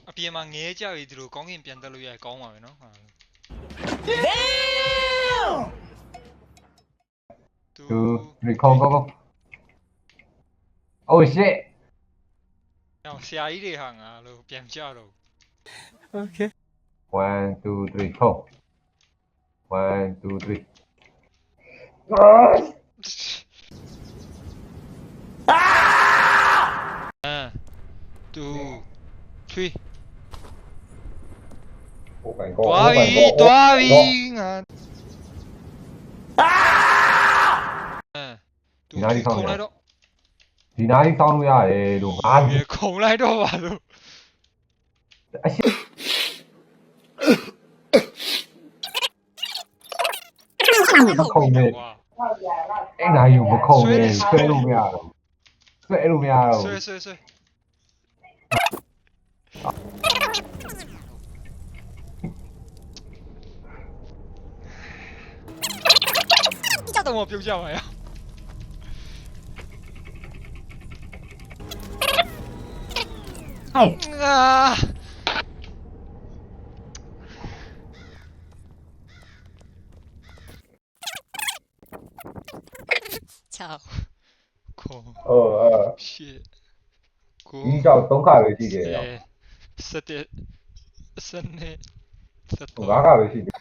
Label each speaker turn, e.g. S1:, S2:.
S1: အပြင်မှာငဲကြပြီသူတို့ကောင်းကင်ပြန်တက်လို့ရကောင်းပါပဲနော်ဟာ
S2: 2 3 go oh shit
S1: နောက်ဆရာကြီးတွေဟာငါလို့ပြန်ကြတော့
S3: Okay.
S2: 1 2 3 go 1 2 3
S1: 2 3
S2: oh my god
S1: တွားပြီငါဒီနားကြီးခုံလိုက်တော့
S2: ဒီနားကြီးစောင်းလို့ရတယ်လို့ငါ
S1: ခုံလိုက်တော့ပါလို့
S2: အရှိမခုံနေအဲ့နာကြီးမခုံနေဆွဲလို့မရတော့ဆွဲလို့မရတော့
S1: ဆွဲကြတော့ပြုတ်ကြပါရချောက်ခေါ် shit ကို
S2: ဒီကြောက်3ခါပဲရှိတယ်ရော
S1: 17 12
S2: 5ခါပဲရှိတယ်